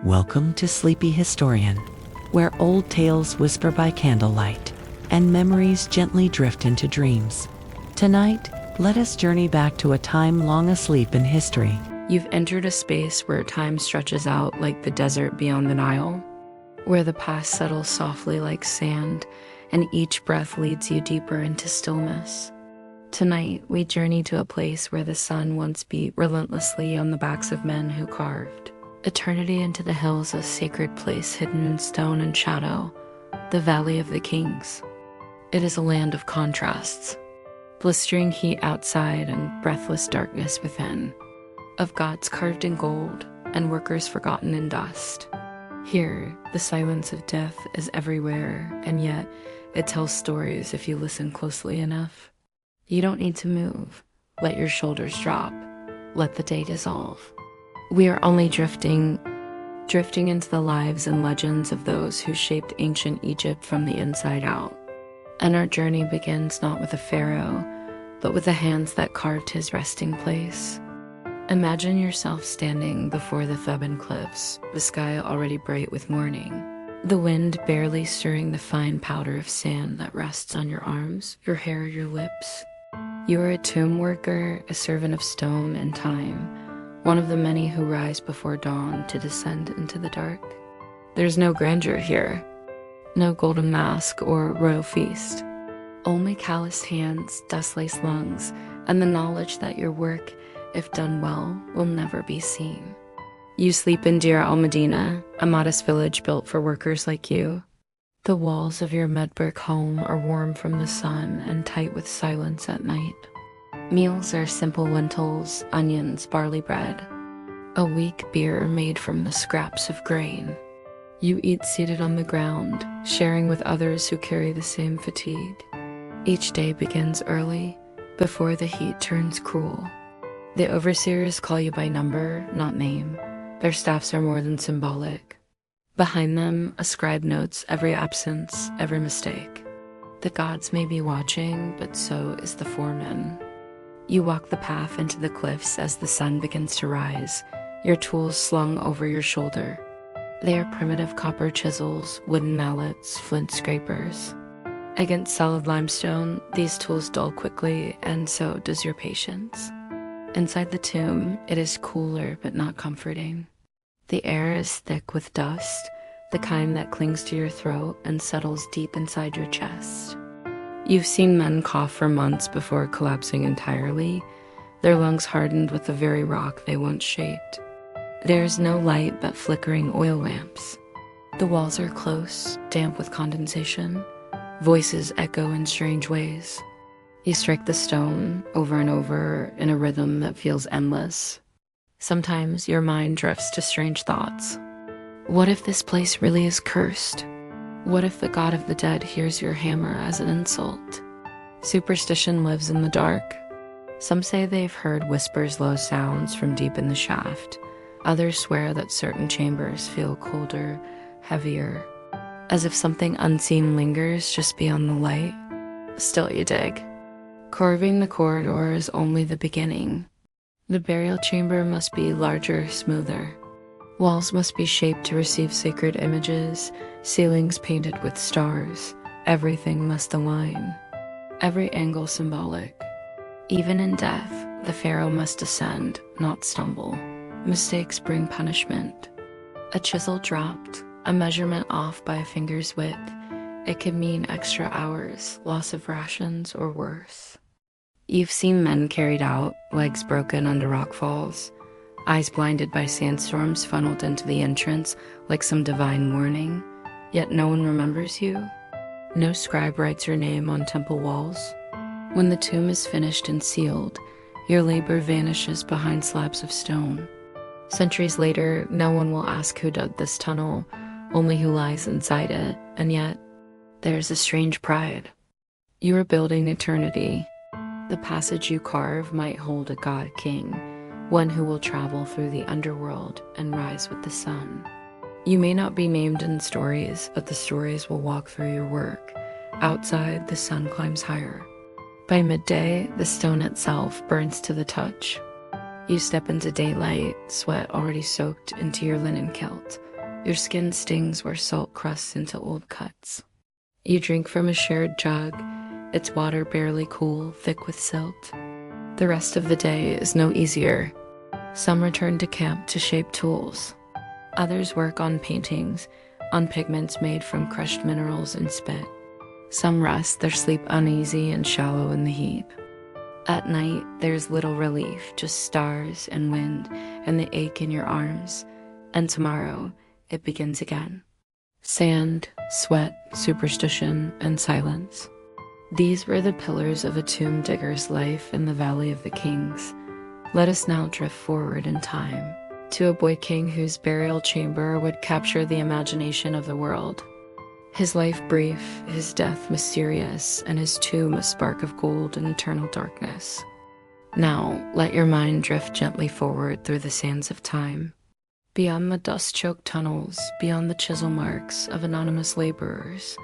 Welcome to Sleepy Historian, where old tales whisper by candlelight and memories gently drift into dreams. Tonight, let us journey back to a time long asleep in history. You've entered a space where time stretches out like the desert beyond the Nile, where the past settles softly like sand, and each breath leads you deeper into stillness. Tonight, we journey to a place where the sun once beat relentlessly on the backs of men who carved eternity into the hills, a sacred place hidden in stone and shadow, the Valley of the Kings. It is a land of contrasts, blistering heat outside and breathless darkness within, of gods carved in gold and workers forgotten in dust. Here, the silence of death is everywhere, and yet it tells stories if you listen closely enough. You don't need to move. Let your shoulders drop. Let the day dissolve. We are only drifting into the lives and legends of those who shaped ancient Egypt from the inside out. And our journey begins not with a pharaoh, but with the hands that carved his resting place. Imagine yourself standing before the Theban cliffs, the sky already bright with morning, the wind barely stirring the fine powder of sand that rests on your arms, your hair, your lips. You are a tomb worker, a servant of stone and time, one of the many who rise before dawn to descend into the dark. There's no grandeur here, no golden mask or royal feast, only calloused hands, dust-laced lungs, and the knowledge that your work, if done well, will never be seen. You sleep in Deir al-Medina, a modest village built for workers like you. The walls of your mud-brick home are warm from the sun and tight with silence at night. Meals are simple lentils, onions, barley bread, a weak beer made from the scraps of grain. You eat seated on the ground, sharing with others who carry the same fatigue. Each day begins early, before the heat turns cruel. The overseers call you by number, not name. Their staffs are more than symbolic. Behind them, a scribe notes every absence, every mistake. The gods may be watching, but so is the foreman. You walk the path into the cliffs as the sun begins to rise, your tools slung over your shoulder. They are primitive copper chisels, wooden mallets, flint scrapers. Against solid limestone, these tools dull quickly, and so does your patience. Inside the tomb, it is cooler but not comforting. The air is thick with dust, the kind that clings to your throat and settles deep inside your chest. You've seen men cough for months before collapsing entirely, their lungs hardened with the very rock they once shaped. There is no light but flickering oil lamps. The walls are close, damp with condensation. Voices echo in strange ways. You strike the stone over and over in a rhythm that feels endless. Sometimes your mind drifts to strange thoughts. What if this place really is cursed? What if the god of the dead hears your hammer as an insult? Superstition lives in the dark. Some say they've heard whispers, low sounds from deep in the shaft. Others swear that certain chambers feel colder, heavier, as if something unseen lingers just beyond the light. Still you dig. Carving the corridor is only the beginning. The burial chamber must be larger, smoother. Walls must be shaped to receive sacred images, ceilings painted with stars. Everything must align. Every angle symbolic. Even in death, the pharaoh must descend, not stumble. Mistakes bring punishment. A chisel dropped, a measurement off by a finger's width. It could mean extra hours, loss of rations, or worse. You've seen men carried out, legs broken under rock falls, eyes blinded by sandstorms funneled into the entrance like some divine warning. Yet no one remembers you. No scribe writes your name on temple walls. When the tomb is finished and sealed, your labor vanishes behind slabs of stone. Centuries later, no one will ask who dug this tunnel, only who lies inside it, and yet, there's a strange pride. You are building eternity. The passage you carve might hold a god-king, one who will travel through the underworld and rise with the sun. You may not be named in stories, but the stories will walk through your work. Outside, the sun climbs higher. By midday, the stone itself burns to the touch. You step into daylight, sweat already soaked into your linen kilt, Your skin stings where salt crusts into old cuts. You drink from a shared jug, its water barely cool, thick with silt. The rest of the day is no easier. Some return to camp to shape tools. Others work on paintings, on pigments made from crushed minerals and spit. Some rest, their sleep uneasy and shallow in the heap. At night, there's little relief, just stars and wind and the ache in your arms. And tomorrow, it begins again. Sand, sweat, superstition, and silence. These were the pillars of a tomb digger's life in the Valley of the Kings. Let us now drift forward in time to a boy king whose burial chamber would capture the imagination of the world. His life brief, his death mysterious, and his tomb a spark of gold and eternal darkness. Now, let your mind drift gently forward through the sands of time. Beyond the dust-choked tunnels, beyond the chisel marks of anonymous laborers,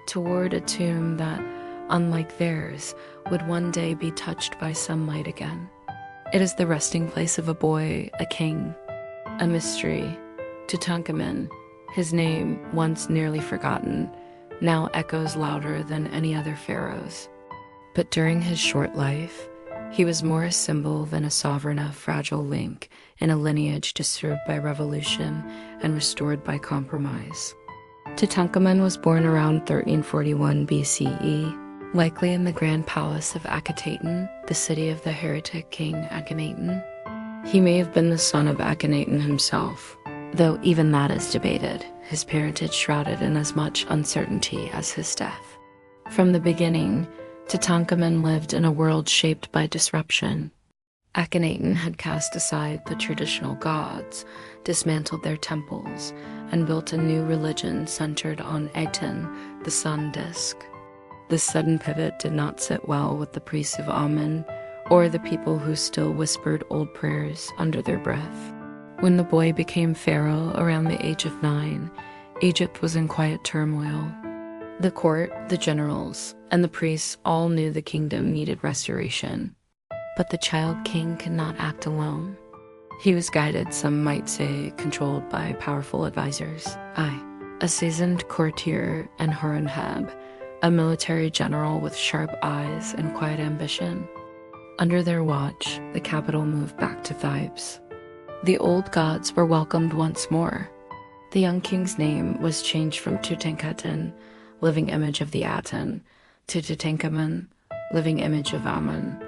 toward a tomb that, unlike theirs, would one day be touched by sunlight again. It is the resting place of a boy, a king, a mystery. Tutankhamun, his name, once nearly forgotten, now echoes louder than any other pharaohs. But during his short life, he was more a symbol than a sovereign, a fragile link in a lineage disturbed by revolution and restored by compromise. Tutankhamun was born around 1341 BCE, likely in the grand palace of Akhenaten, the city of the heretic king Akhenaten. He may have been the son of Akhenaten himself, though even that is debated, his parentage shrouded in as much uncertainty as his death. From the beginning, Tutankhamun lived in a world shaped by disruption. Akhenaten had cast aside the traditional gods, dismantled their temples, and built a new religion centered on Aten, the sun disk. This sudden pivot did not sit well with the priests of Amun, or the people who still whispered old prayers under their breath. When the boy became pharaoh around the age of 9, Egypt was in quiet turmoil. The court, the generals, and the priests all knew the kingdom needed restoration. But the child king could not act alone. He was guided, some might say, controlled by powerful advisors. A seasoned courtier and Horemheb, a military general with sharp eyes and quiet ambition. Under their watch, the capital moved back to Thebes. The old gods were welcomed once more. The young king's name was changed from Tutankhaten, living image of the Aten, to Tutankhamun, living image of Amun.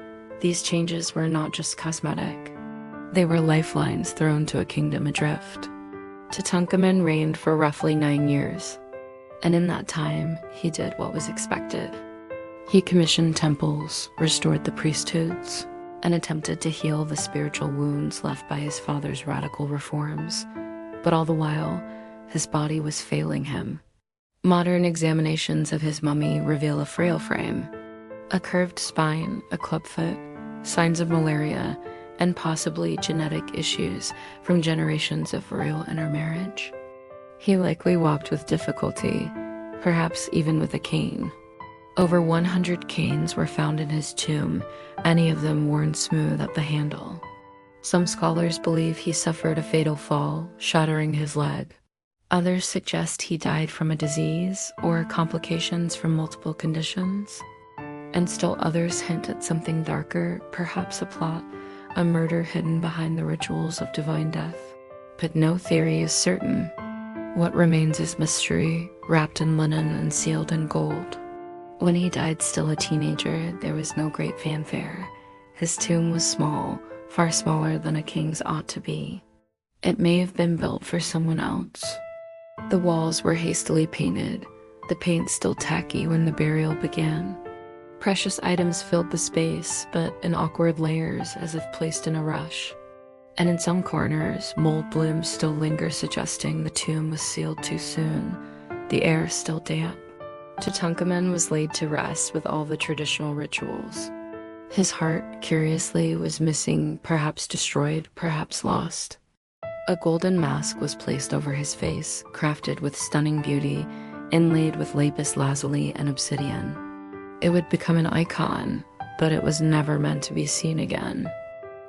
These changes were not just cosmetic. They were lifelines thrown to a kingdom adrift. Tutankhamun reigned for roughly 9 years, and in that time, he did what was expected. He commissioned temples, restored the priesthoods, and attempted to heal the spiritual wounds left by his father's radical reforms. But all the while, his body was failing him. Modern examinations of his mummy reveal a frail frame, a curved spine, a clubfoot, signs of malaria, and possibly genetic issues from generations of royal intermarriage. He likely walked with difficulty, perhaps even with a cane. Over 100 canes were found in his tomb, any of them worn smooth at the handle. Some scholars believe he suffered a fatal fall, shattering his leg. Others suggest he died from a disease or complications from multiple conditions. And still others hint at something darker, perhaps a plot, a murder hidden behind the rituals of divine death. But no theory is certain. What remains is mystery, wrapped in linen and sealed in gold. When he died still a teenager, there was no great fanfare. His tomb was small, far smaller than a king's ought to be. It may have been built for someone else. The walls were hastily painted, the paint still tacky when the burial began. Precious items filled the space, but in awkward layers as if placed in a rush. And in some corners, mold blooms still linger, suggesting the tomb was sealed too soon, the air still damp. Tutankhamun was laid to rest with all the traditional rituals. His heart, curiously, was missing, perhaps destroyed, perhaps lost. A golden mask was placed over his face, crafted with stunning beauty, inlaid with lapis lazuli and obsidian. It would become an icon, but it was never meant to be seen again.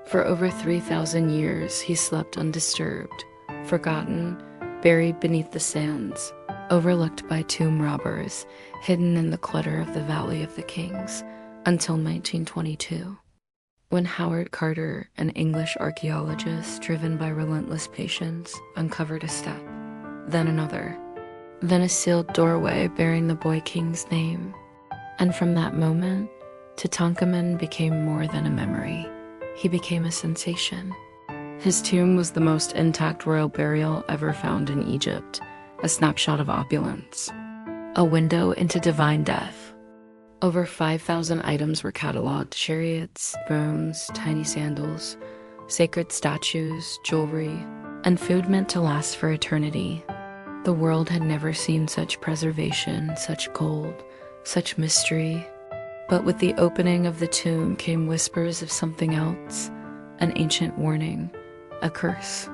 For over 3,000 years, he slept undisturbed, forgotten, buried beneath the sands, overlooked by tomb robbers, hidden in the clutter of the Valley of the Kings, until 1922, when Howard Carter, an English archaeologist driven by relentless patience, uncovered a step, then another, then a sealed doorway bearing the boy king's name. And from that moment, Tutankhamun became more than a memory. He became a sensation. His tomb was the most intact royal burial ever found in Egypt, a snapshot of opulence, a window into divine death. Over 5,000 items were cataloged: chariots, brooms, tiny sandals, sacred statues, jewelry, and food meant to last for eternity. The world had never seen such preservation, such gold, such mystery. But with the opening of the tomb came whispers of something else, an ancient warning, a curse.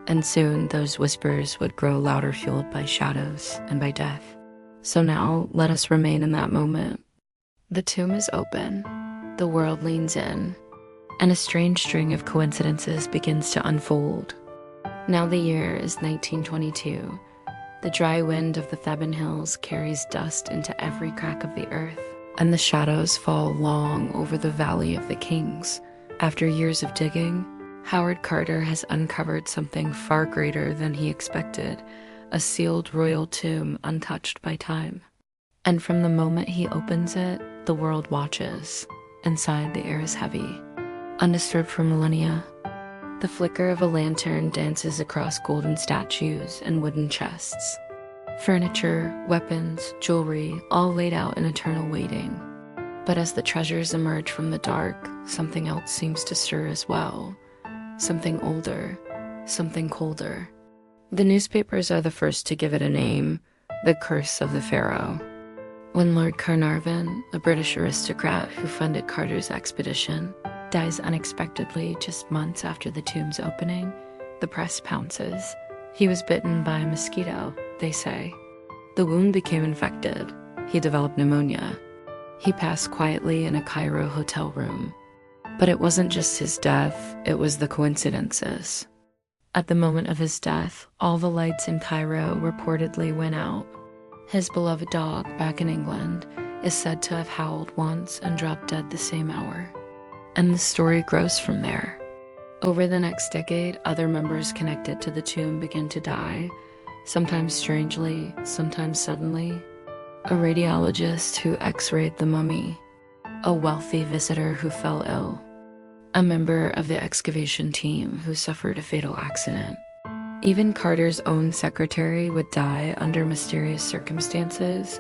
And soon those whispers would grow louder, fueled by shadows and by death. So now let us remain in that moment. The tomb is open, the world leans in, and a strange string of coincidences begins to unfold. Now the year is 1922. The dry wind of the Theban hills carries dust into every crack of the earth, and the shadows fall long over the Valley of the Kings. After years of digging, Howard Carter has uncovered something far greater than he expected, a sealed royal tomb untouched by time. And from the moment he opens it, the world watches. Inside, the air is heavy, undisturbed for millennia. The flicker of a lantern dances across golden statues and wooden chests. Furniture, weapons, jewelry, all laid out in eternal waiting. But as the treasures emerge from the dark, something else seems to stir as well. Something older, something colder. The newspapers are the first to give it a name: the Curse of the Pharaoh. When Lord Carnarvon, a British aristocrat who funded Carter's expedition, dies unexpectedly just months after the tomb's opening, the press pounces. He was bitten by a mosquito, they say. The wound became infected. He developed pneumonia. He passed quietly in a Cairo hotel room. But it wasn't just his death, it was the coincidences. At the moment of his death, all the lights in Cairo reportedly went out. His beloved dog, back in England, is said to have howled once and dropped dead the same hour. And the story grows from there. Over the next decade, other members connected to the tomb began to die, sometimes strangely, sometimes suddenly. A radiologist who x-rayed the mummy, a wealthy visitor who fell ill, a member of the excavation team who suffered a fatal accident. Even Carter's own secretary would die under mysterious circumstances.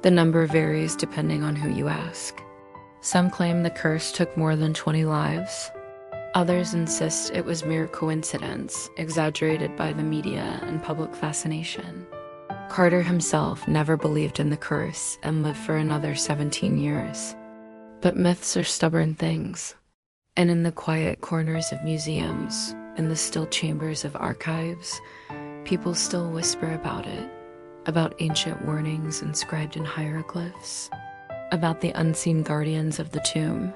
The number varies depending on who you ask. Some claim the curse took more than 20 lives. Others insist it was mere coincidence, exaggerated by the media and public fascination. Carter himself never believed in the curse and lived for another 17 years. But myths are stubborn things. And in the quiet corners of museums, in the still chambers of archives, people still whisper about it, about ancient warnings inscribed in hieroglyphs, about the unseen guardians of the tomb,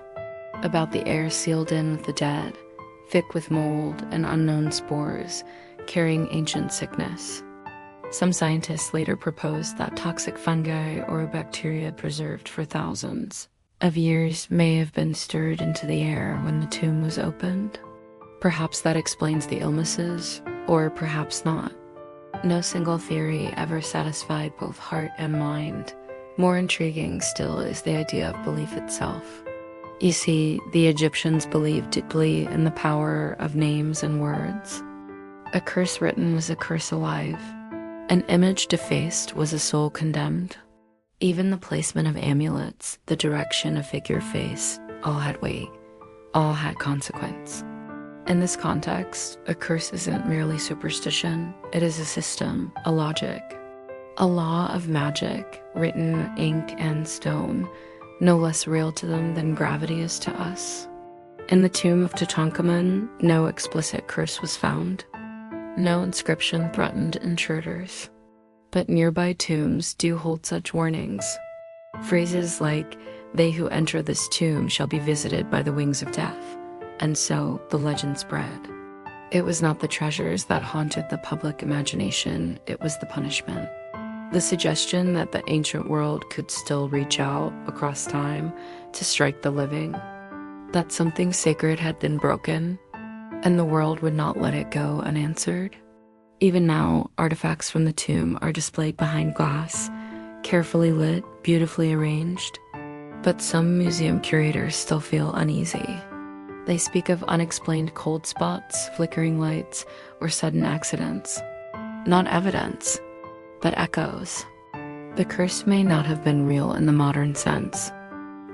about the air sealed in with the dead, thick with mold and unknown spores, carrying ancient sickness. Some scientists later proposed that toxic fungi or bacteria preserved for thousands of years may have been stirred into the air when the tomb was opened. Perhaps that explains the illnesses, or perhaps not. No single theory ever satisfied both heart and mind. More intriguing still is the idea of belief itself. You see, the Egyptians believed deeply in the power of names and words. A curse written was a curse alive. An image defaced was a soul condemned. Even the placement of amulets, the direction a figure faced, all had weight, all had consequence. In this context, a curse isn't merely superstition, it is a system, a logic. A law of magic, written in ink and stone, no less real to them than gravity is to us. In the tomb of Tutankhamun, no explicit curse was found. No inscription threatened intruders. But nearby tombs do hold such warnings. Phrases like, "They who enter this tomb shall be visited by the wings of death." And so the legend spread. It was not the treasures that haunted the public imagination, it was the punishment. The suggestion that the ancient world could still reach out across time to strike the living, that something sacred had been broken, and the world would not let it go unanswered. Even now, artifacts from the tomb are displayed behind glass, carefully lit, beautifully arranged. But some museum curators still feel uneasy. They speak of unexplained cold spots, flickering lights, or sudden accidents. Not evidence, but echoes. The curse may not have been real in the modern sense,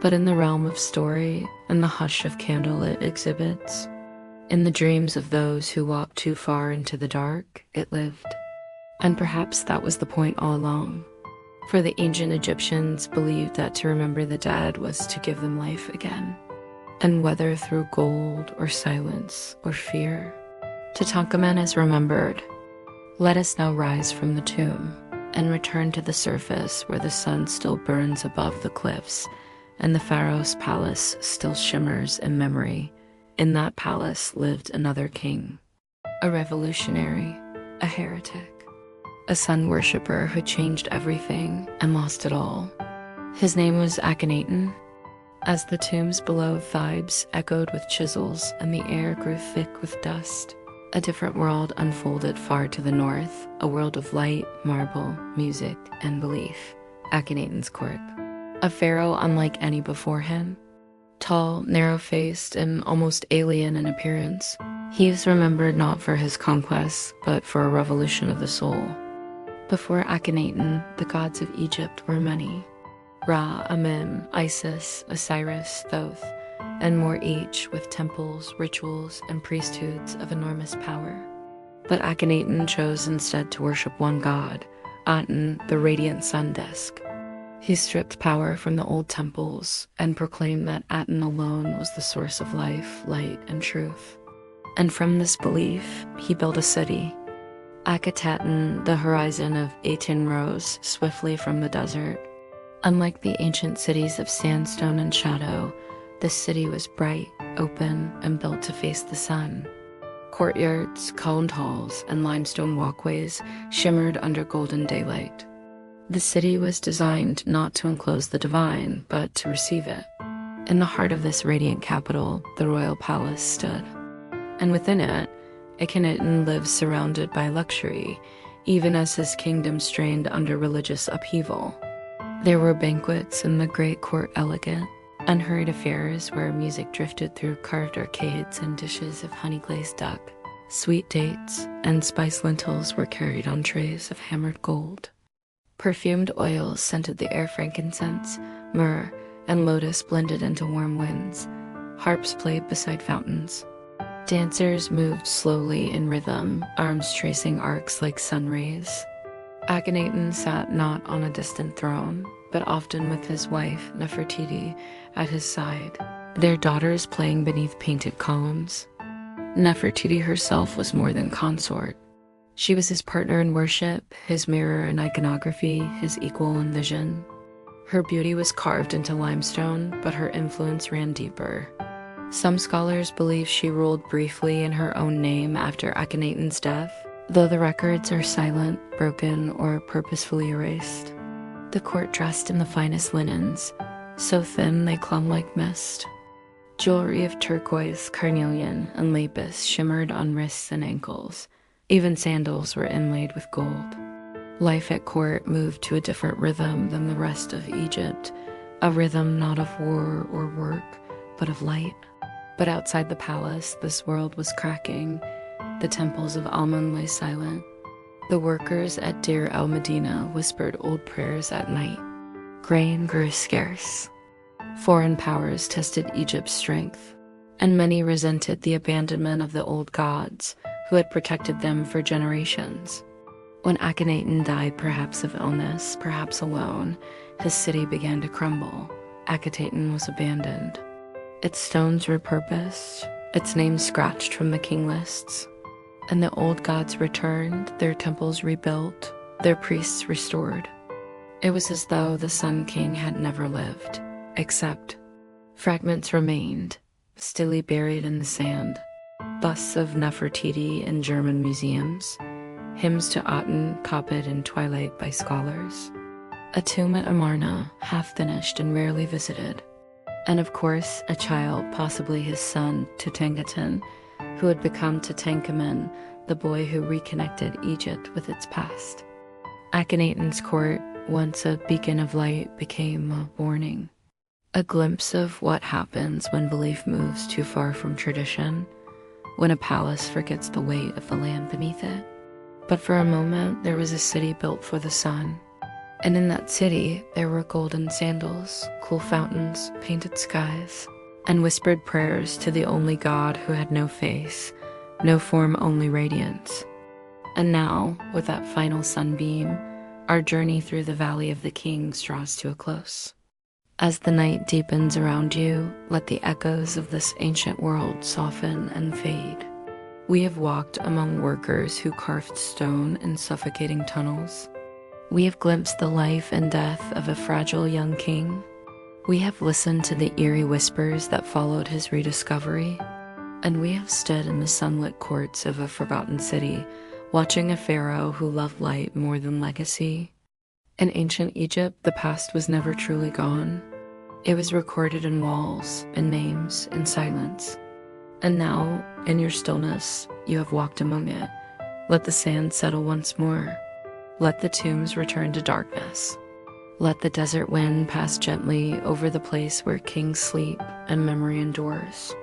but in the realm of story and the hush of candlelit exhibits, in the dreams of those who walked too far into the dark, it lived. And perhaps that was the point all along. For the ancient Egyptians believed that to remember the dead was to give them life again. And whether through gold or silence or fear, Tutankhamun is remembered. Let us now rise from the tomb and return to the surface where the sun still burns above the cliffs and the pharaoh's palace still shimmers in memory. In that palace lived another king, a revolutionary, a heretic, a sun worshipper who changed everything and lost it all. His name was Akhenaten. As the tombs below Thebes echoed with chisels and the air grew thick with dust, a different world unfolded far to the north, a world of light, marble, music, and belief. Akhenaten's court. A pharaoh unlike any before him. Tall, narrow-faced, and almost alien in appearance, he is remembered not for his conquests, but for a revolution of the soul. Before Akhenaten, the gods of Egypt were many. Ra, Amen, Isis, Osiris, Thoth, and more each with temples, rituals, and priesthoods of enormous power. But Akhenaten chose instead to worship one god, Aten, the radiant sun disk. He stripped power from the old temples and proclaimed that Aten alone was the source of life, light, and truth. And from this belief, he built a city. Akhenaten, the horizon of Aten, rose swiftly from the desert. Unlike the ancient cities of sandstone and shadow, this city was bright, open, and built to face the sun. Courtyards, columned halls, and limestone walkways shimmered under golden daylight. The city was designed not to enclose the divine, but to receive it. In the heart of this radiant capital, the royal palace stood. And within it, Akhenaten lived surrounded by luxury, even as his kingdom strained under religious upheaval. There were banquets in the great court elegant, unhurried affairs where music drifted through carved arcades and dishes of honey-glazed duck. Sweet dates and spiced lentils were carried on trays of hammered gold. Perfumed oils scented the air, frankincense, myrrh, and lotus blended into warm winds. Harps played beside fountains. Dancers moved slowly in rhythm, arms tracing arcs like sun rays. Akhenaten sat not on a distant throne, but often with his wife, Nefertiti, at his side, their daughters playing beneath painted columns. Nefertiti herself was more than consort. She was his partner in worship, his mirror in iconography, his equal in vision. Her beauty was carved into limestone, but her influence ran deeper. Some scholars believe she ruled briefly in her own name after Akhenaten's death, though the records are silent, broken, or purposefully erased. The court dressed in the finest linens, so thin they clung like mist. Jewelry of turquoise, carnelian, and lapis shimmered on wrists and ankles. Even sandals were inlaid with gold. Life at court moved to a different rhythm than the rest of Egypt, a rhythm not of war or work, but of light. But outside the palace, this world was cracking. The temples of Amun lay silent. The workers at Deir el-Medina whispered old prayers at night. Grain grew scarce. Foreign powers tested Egypt's strength, and many resented the abandonment of the old gods who had protected them for generations. When Akhenaten died, perhaps of illness, perhaps alone, his city began to crumble. Akhenaten was abandoned. Its stones repurposed, its name scratched from the king lists. And the old gods returned, their temples rebuilt, their priests restored. It was as though the Sun King had never lived, except fragments remained, stilly buried in the sand. busts of Nefertiti in German museums, hymns to Aten copied in twilight by scholars, a tomb at Amarna, half-finished and rarely visited, and of course, a child, possibly his son, Tutankhaten, who had become Tutankhamun, the boy who reconnected Egypt with its past. Akhenaten's court, once a beacon of light, became a warning. A glimpse of what happens when belief moves too far from tradition, when a palace forgets the weight of the land beneath it. But for a moment, there was a city built for the sun. And in that city, there were golden sandals, cool fountains, painted skies, and whispered prayers to the only God who had no face, no form, only radiance. And now, with that final sunbeam, our journey through the Valley of the Kings draws to a close. As the night deepens around you, let the echoes of this ancient world soften and fade. We have walked among workers who carved stone in suffocating tunnels. We have glimpsed the life and death of a fragile young king. We have listened to the eerie whispers that followed his rediscovery. And we have stood in the sunlit courts of a forgotten city, watching a pharaoh who loved light more than legacy. In ancient Egypt, the past was never truly gone. It was recorded in walls, in names, in silence. And now, in your stillness, you have walked among it. Let the sand settle once more. Let the tombs return to darkness. Let the desert wind pass gently over the place where kings sleep and memory endures.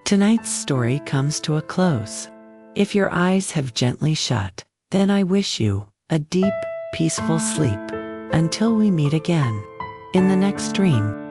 Tonight's story comes to a close. If your eyes have gently shut, then I wish you a deep, peaceful sleep. Until we meet again in the next dream.